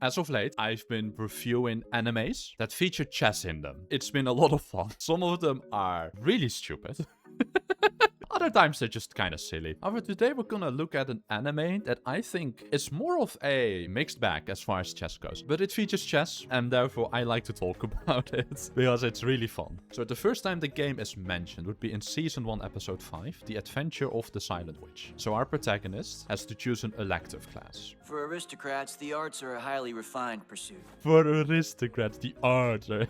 As of late, I've been reviewing animes that feature chess in them. It's been a lot of fun. Some of them are really stupid. Other times they're just kind of silly. However, today we're gonna look at an anime that I think is more of a mixed bag as far as chess goes. But it features chess, and therefore I like to talk about it, because it's really fun. So the first time the game is mentioned would be in Season 1, Episode 5, The Adventure of the Silent Witch. So our protagonist has to choose an elective class. For aristocrats, the arts are a highly refined pursuit. For aristocrats, the arts are...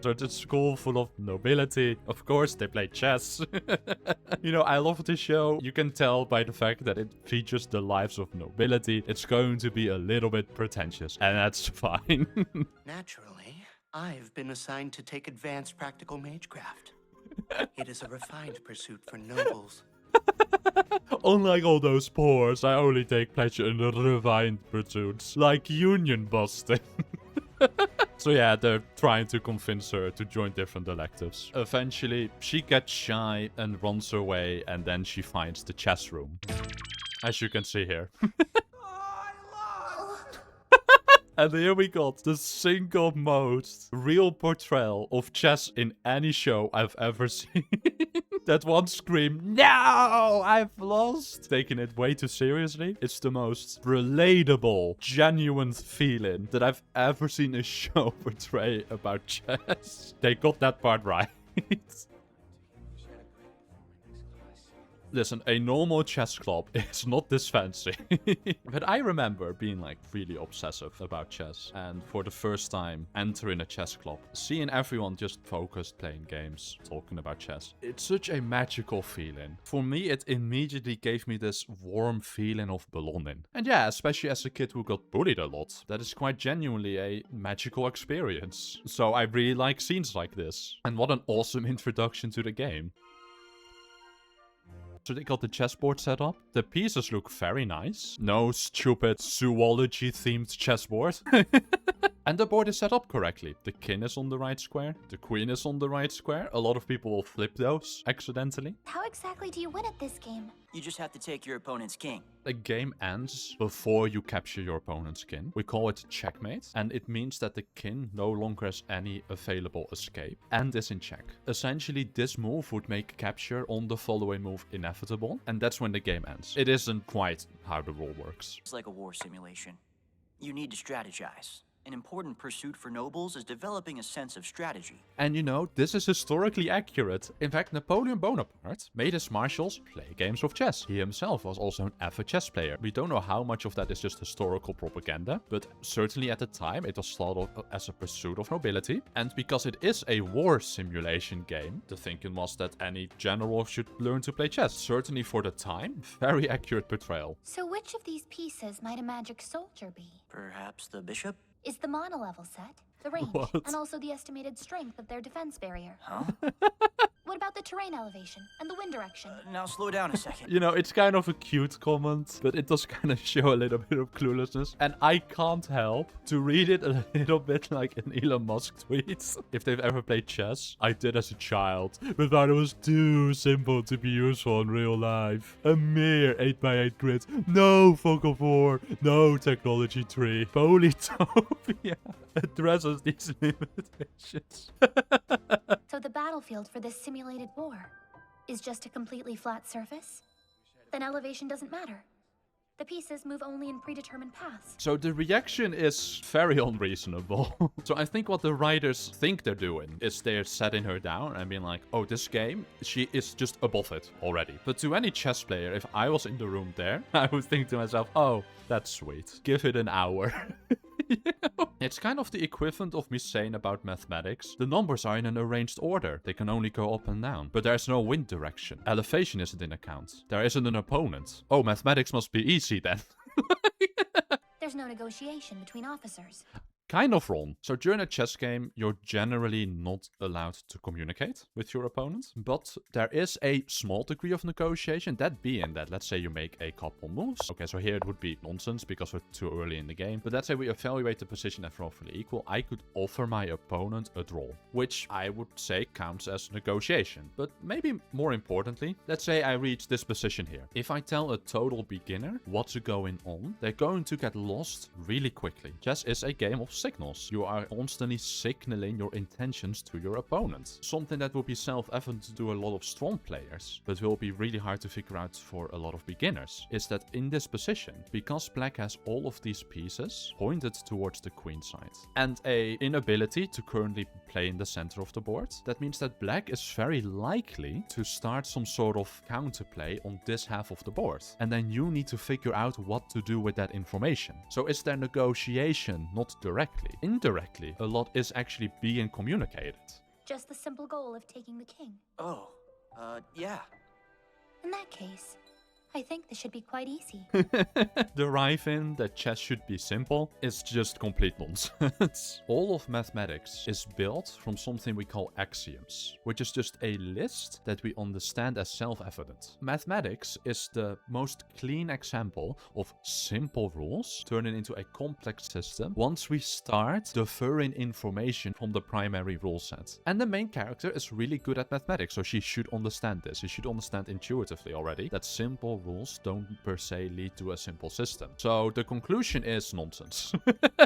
So it's a school full of nobility. Of course, they play chess. You know, I love this show. You can tell by the fact that it features the lives of nobility. It's going to be a little bit pretentious, and that's fine. Naturally, I've been assigned to take advanced practical magecraft. It is a refined pursuit for nobles. Unlike all those pores, I only take pleasure in the refined pursuits, like union busting. So yeah, they're trying to convince her to join different electives. Eventually, she gets shy and runs away, and then she finds the chess room. As you can see here. And here we got the single most real portrayal of chess in any show I've ever seen. That one scream, "No, I've lost!" Taking it way too seriously. It's the most relatable, genuine feeling that I've ever seen a show portray about chess. They got that part right. Listen, a normal chess club is not this fancy. But I remember being like really obsessive about chess. And for the first time entering a chess club, seeing everyone just focused playing games, talking about chess. It's such a magical feeling. For me, it immediately gave me this warm feeling of belonging. And yeah, especially as a kid who got bullied a lot, that is quite genuinely a magical experience. So I really like scenes like this. And what an awesome introduction to the game. So they got the chessboard set up. The pieces look very nice. No stupid zoology-themed chessboard. And the board is set up correctly. The king is on the right square. The queen is on the right square. A lot of people will flip those accidentally. How exactly do you win at this game? You just have to take your opponent's king. The game ends before you capture your opponent's king. We call it checkmate. And it means that the king no longer has any available escape and is in check. Essentially, this move would make capture on the following move inevitable. And that's when the game ends. It isn't quite how the rule works. It's like a war simulation. You need to strategize. An important pursuit for nobles is developing a sense of strategy. And you know, this is historically accurate. In fact, Napoleon Bonaparte made his marshals play games of chess. He himself was also an avid chess player. We don't know how much of that is just historical propaganda, but certainly at the time it was thought of as a pursuit of nobility. And because it is a war simulation game, the thinking was that any general should learn to play chess. Certainly for the time, very accurate portrayal. So which of these pieces might a magic soldier be? Perhaps the bishop? Is the mana level set, the range, What? and also the estimated strength of their defense barrier? Huh? What about the terrain elevation and the wind direction? Now slow down a second. You know, it's kind of a cute comment, but it does kind of show a little bit of cluelessness. And I can't help to read it a little bit like an Elon Musk tweet. If they've ever played chess, I did as a child, but thought it was too simple to be useful in real life. A mere 8x8 grid, no focal 4, no technology tree. Polytopia addresses these limitations. So the battlefield for this simulated war is just a completely flat surface? Then elevation doesn't matter. The pieces move only in predetermined paths. So the reaction is very unreasonable. So I think what the writers think they're doing is they're setting her down and being like, oh, this game, she is just above it already. But to any chess player, if I was in the room there, I would think to myself, oh, that's sweet. Give it an hour. You know? It's kind of the equivalent of me saying about mathematics. The numbers are in an arranged order. They can only go up and down. But there's no wind direction. Elevation isn't in account. There isn't an opponent. Oh, mathematics must be easy then. There's no negotiation between officers. kind of wrong. So during a chess game, you're generally not allowed to communicate with your opponent, but there is a small degree of negotiation. That being that, let's say you make a couple moves. Okay, so here it would be nonsense because we're too early in the game. But let's say we evaluate the position as roughly equal. I could offer my opponent a draw, which I would say counts as negotiation. But maybe more importantly, let's say I reach this position here. If I tell a total beginner what's going on, they're going to get lost really quickly. Chess is a game of signals. You are constantly signaling your intentions to your opponent. Something that will be self-evident to do a lot of strong players, but will be really hard to figure out for a lot of beginners, is that in this position, because black has all of these pieces pointed towards the queen side, and a inability to currently play in the center of the board, that means that black is very likely to start some sort of counterplay on this half of the board. And then you need to figure out what to do with that information. So is there negotiation? Not directly. Indirectly, a lot is actually being communicated. Just the simple goal of taking the king. Oh, yeah. In that case, I think this should be quite easy. Deriving that chess should be simple is just complete nonsense. All of mathematics is built from something we call axioms, which is just a list that we understand as self-evident. Mathematics is the most clean example of simple rules turning into a complex system once we start deferring information from the primary rule set. And the main character is really good at mathematics, so she should understand this. She should understand intuitively already that simple rules don't per se lead to a simple system. So the conclusion is nonsense.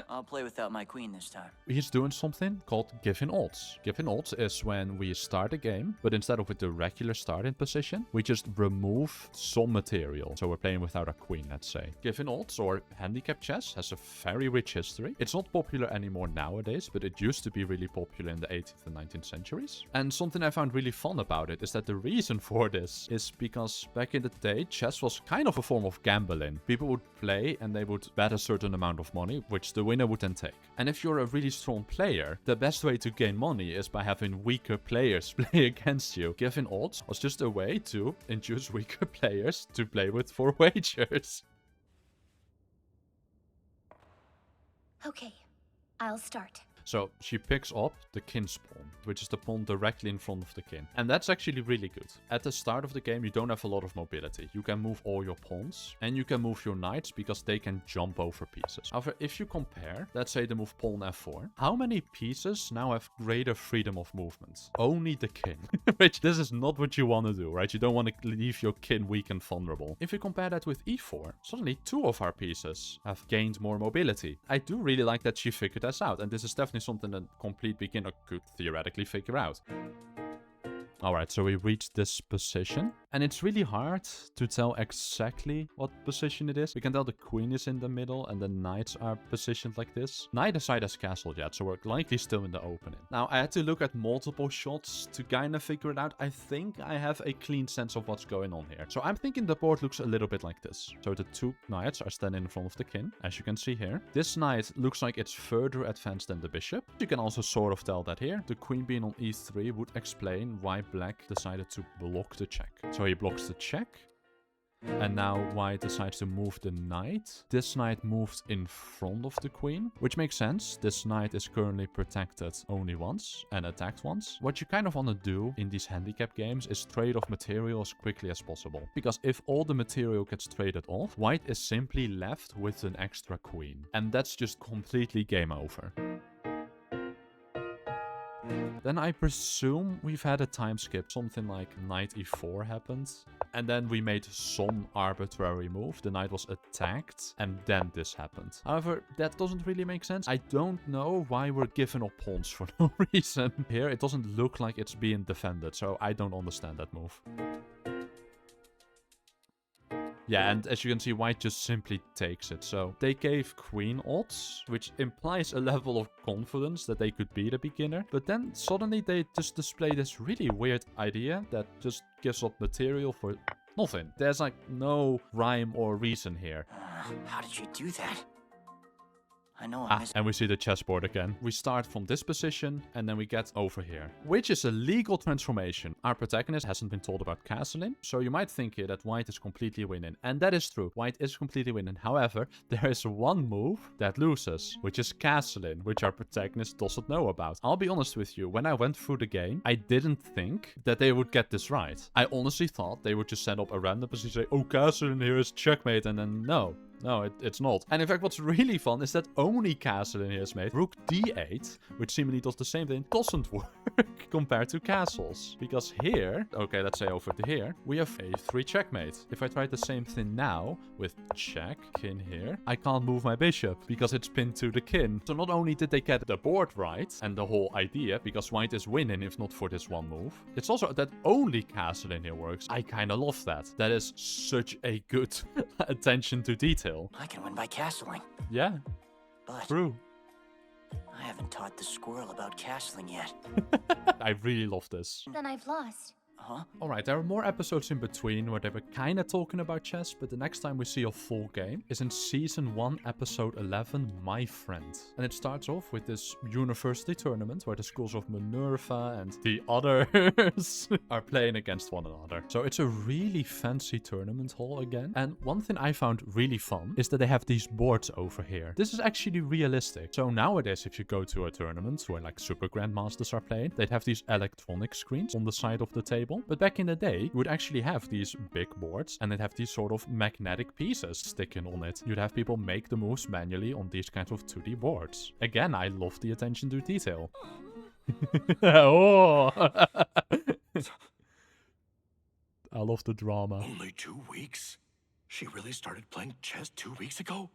I'll play without my queen this time. He's doing something called giving odds. Giving odds is when we start a game, but instead of with the regular starting position, we just remove some material. So we're playing without a queen, let's say. Giving odds or handicap chess has a very rich history. It's not popular anymore nowadays, but it used to be really popular in the 18th and 19th centuries. And something I found really fun about it is that the reason for this is because back in the day, chess was kind of a form of gambling. People would play and they would bet a certain amount of money, which the winner would then take. And if you're a really strong player, the best way to gain money is by having weaker players play against you. Giving odds was just a way to induce weaker players to play with for wagers. Okay, I'll start. So she picks up the king's pawn, which is the pawn directly in front of the king. And that's actually really good. At the start of the game, you don't have a lot of mobility. You can move all your pawns and you can move your knights because they can jump over pieces. However, if you compare, let's say the move pawn f4, how many pieces now have greater freedom of movement? Only the king. Which this is not what you want to do, right? You don't want to leave your king weak and vulnerable. If you compare that with e4, suddenly two of our pieces have gained more mobility. I do really like that she figured this out, and this is definitely something a complete beginner could theoretically figure out. Alright, so we reached this position. And it's really hard to tell exactly what position it is. We can tell the queen is in the middle and the knights are positioned like this. Neither side has castled yet, so we're likely still in the opening. Now, I had to look at multiple shots to kind of figure it out. I think I have a clean sense of what's going on here. So I'm thinking the board looks a little bit like this. So the two knights are standing in front of the king, as you can see here. This knight looks like it's further advanced than the bishop. You can also sort of tell that here. The queen being on e3 would explain why black decided to block the check. So he blocks the check. And now white decides to move the knight. This knight moved in front of the queen, which makes sense. This knight is currently protected only once and attacked once. What you kind of want to do in these handicap games is trade off material as quickly as possible. Because if all the material gets traded off, white is simply left with an extra queen. And that's just completely game over. Then I presume we've had a time skip. Something like knight e4 happened. And then we made some arbitrary move. The knight was attacked. And then this happened. However, that doesn't really make sense. I don't know why we're giving up pawns for no reason. Here, it doesn't look like it's being defended. So I don't understand that move. Yeah, and as you can see, white just simply takes it. So they gave queen odds, which implies a level of confidence that they could beat a beginner. But then suddenly they just display this really weird idea that just gives up material for nothing. There's like no rhyme or reason here. How did you do that? I know I missed. And we see the chessboard again. We start from this position, and then we get over here, which is a legal transformation. Our protagonist hasn't been told about castling, so you might think here that white is completely winning. And that is true. White is completely winning. However, there is one move that loses, which is castling, which our protagonist doesn't know about. I'll be honest with you, when I went through the game, I didn't think that they would get this right. I honestly thought they would just send up a random position, say, oh, castling here is checkmate, and then no. No, it's not. And in fact, what's really fun is that only castle in here is made. Rook d8, which seemingly does the same thing, doesn't work compared to castles. Because here, okay, let's say over to here, we have a3 checkmate. If I try the same thing now with check, king here, I can't move my bishop because it's pinned to the king. So not only did they get the board right and the whole idea, because white is winning if not for this one move, it's also that only castle in here works. I kind of love that. That is such a good attention to detail. I can win by castling. Yeah, But true. I haven't taught the squirrel about castling yet. I really love this. Then I've lost. Huh? Alright, there are more episodes in between where they were kind of talking about chess, but the next time we see a full game is in Season 1, Episode 11, My Friend. And it starts off with this university tournament where the schools of Minerva and the others are playing against one another. So it's a really fancy tournament hall again. And one thing I found really fun is that they have these boards over here. This is actually realistic. So nowadays, if you go to a tournament where like super grandmasters are playing, they'd have these electronic screens on the side of the table. But back in the day, you would actually have these big boards and they'd have these sort of magnetic pieces sticking on it. You'd have people make the moves manually on these kinds of 2D boards. Again, I love the attention to detail. Oh! I love the drama. Only 2 weeks? She really started playing chess 2 weeks ago?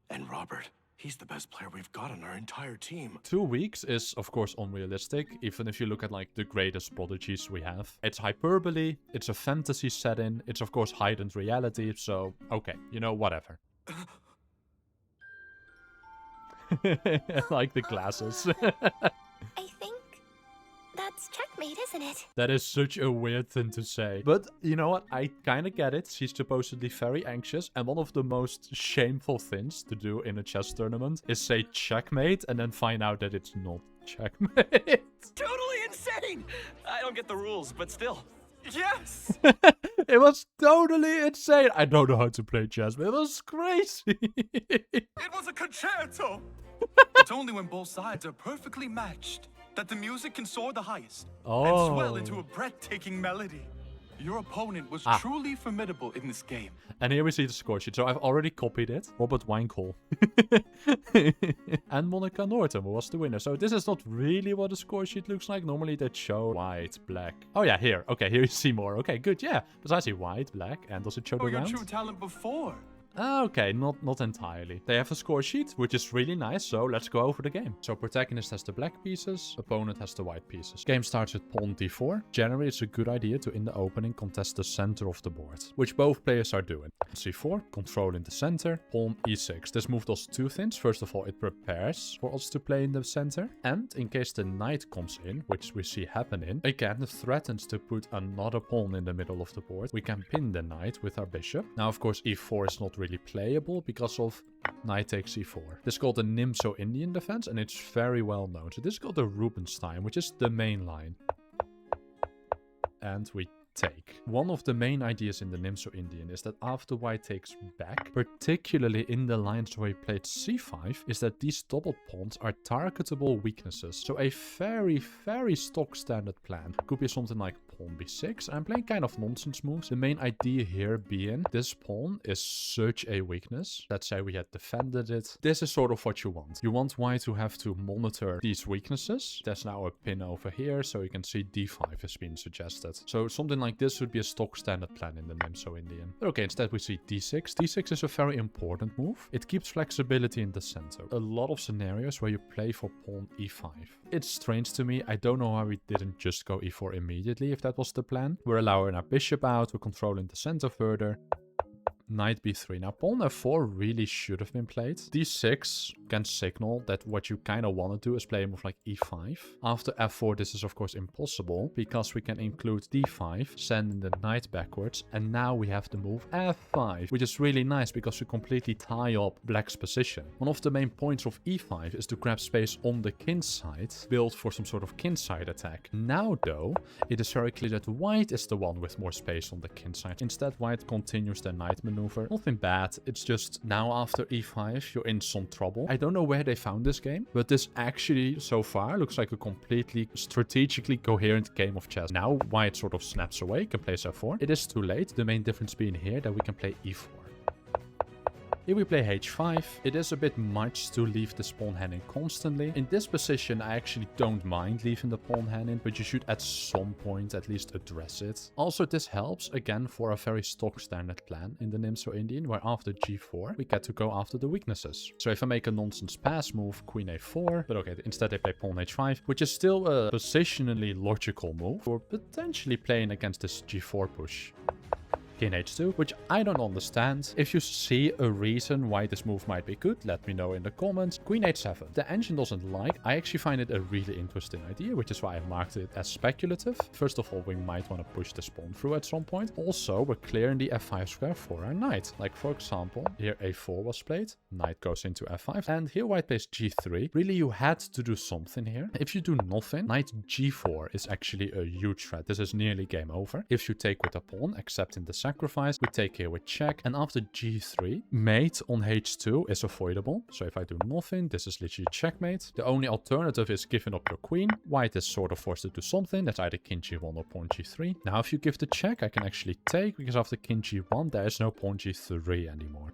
And Robert, he's the best player we've got on our entire team. 2 weeks is, of course, unrealistic, even if you look at, like, the greatest prodigies we have. It's hyperbole, it's a fantasy setting, it's, of course, heightened reality, so, okay, you know, whatever. Like the glasses. I think that's checkmate, isn't it? That is such a weird thing to say. But you know what? I kind of get it. She's supposedly very anxious. And one of the most shameful things to do in a chess tournament is say checkmate and then find out that it's not checkmate. Totally insane! I don't get the rules, but still. Yes! It was totally insane. I don't know how to play chess, but it was crazy. It was a concerto! It's only when both sides are perfectly matched that the music can soar the highest and swell into a breathtaking melody. Your opponent was truly formidable in this game. And here we see the score sheet. So I've already copied it. Robert Weinkohl. And Monica Norton was the winner. So this is not really what the score sheet looks like. Normally they'd show white, black. Oh yeah, here. Okay, here you see more. Okay, good. Yeah. Because I see white, black, and does it show the Your round? true talent before. Okay, not entirely. They have a score sheet, which is really nice, so let's go over the game. So protagonist has the black pieces, opponent has the white pieces. Game starts with pawn d4. Generally, it's a good idea to, in the opening, contest the center of the board, which both players are doing. c4, controlling the center, pawn e6. This move does two things. First of all, it prepares for us to play in the center, and in case the knight comes in, which we see happening, again, threatens to put another pawn in the middle of the board. We can pin the knight with our bishop. Now, of course, e4 is not really playable because of knight takes e4. This is called the Nimzo-Indian defense, and it's very well known. So this is called the Rubinstein, which is the main line. And we take. One of the main ideas in the Nimzo-Indian is that after white takes back, particularly in the lines where he played c5, is that these double pawns are targetable weaknesses. So a very stock standard plan could be something like pawn b6. I'm playing kind of nonsense moves. The main idea here being this pawn is such a weakness. Let's say we had defended it. This is sort of what you want. You want white to have to monitor these weaknesses. There's now a pin over here, so you can see d5 has been suggested. So something like this would be a stock standard plan in the Nimzo-Indian. But okay, instead we see d6. d6 is a very important move. It keeps flexibility in the center. A lot of scenarios where you play for pawn e5. It's strange to me. I don't know why we didn't just go e4 immediately if that was the plan. We're allowing our bishop out. We're controlling the center further. knight b3. Now, pawn f4 really should have been played. d6 can signal that what you kind of want to do is play a move like e5. After f4, this is of course impossible because we can include d5, sending the knight backwards, and now we have the move f5, which is really nice because we completely tie up black's position. One of the main points of e5 is to grab space on the king side, build for some sort of king side attack. Now though, it is very clear that white is the one with more space on the king side. Instead, white continues their knight maneuver. Nothing bad, it's just now after e5, you're in some trouble. I don't know where they found this game, but this actually so far looks like a completely strategically coherent game of chess. Now white sort of snaps away, can play f4. It is too late, the main difference being here that we can play e4. Here we play h5. It is a bit much to leave this pawn hand in constantly. In this position, I actually don't mind leaving the pawn hand in, but you should at some point at least address it. Also, this helps again for a very stock standard plan in the Nimzo Indian, where after g4, we get to go after the weaknesses. So if I make a nonsense pass move, queen a4, but okay, instead they play pawn h5, which is still a positionally logical move for potentially playing against this g4 push. King h2, which I don't understand. If you see a reason why this move might be good, let me know in the comments. Queen h7. The engine doesn't like. I actually find it a really interesting idea, which is why I marked it as speculative. First of all, we might want to push this pawn through at some point. Also, we're clearing the f5 square for our knight. Like for example, here a4 was played, knight goes into f5, and here white plays g3. Really, you had to do something here. If you do nothing, knight g4 is actually a huge threat. This is nearly game over. If you take with a pawn, accepting the sacrifice, we take here with check, and after g3, mate on h2 is avoidable. So if I do nothing, this is literally checkmate. The only alternative is giving up your queen. White is sort of forced to do something. That's either king g1 or pawn g3. Now if you give the check, I can actually take, because after king g1, there is no pawn g3 anymore.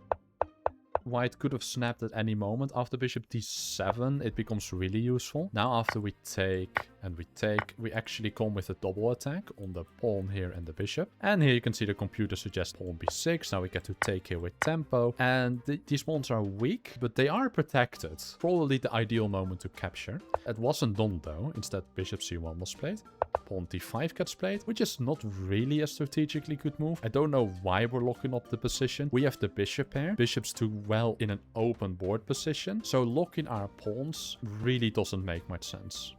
White could have snapped at any moment. After bishop d7, it becomes really useful. Now after we take and we take, we actually come with a double attack on the pawn here and the bishop. And here you can see the computer suggests pawn b6. Now we get to take here with tempo. And these pawns are weak, but they are protected. Probably the ideal moment to capture. It wasn't done though. Instead, bishop c1 was played. Pawn d5 gets played, which is not really a strategically good move. I don't know why we're locking up the position. We have the bishop here. Bishop's too well in an open board position, so locking our pawns really doesn't make much sense.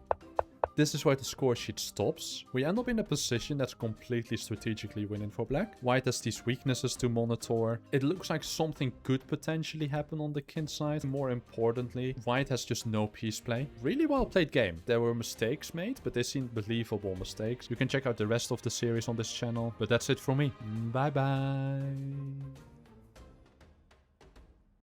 This is where the score sheet stops. We end up in a position that's completely strategically winning for black. White has these weaknesses to monitor. It looks like something could potentially happen on the king side. More importantly, white has just no piece play. Really well played game. There were mistakes made, but they seemed believable mistakes. You can check out the rest of the series on this channel. But that's it from me. Bye bye.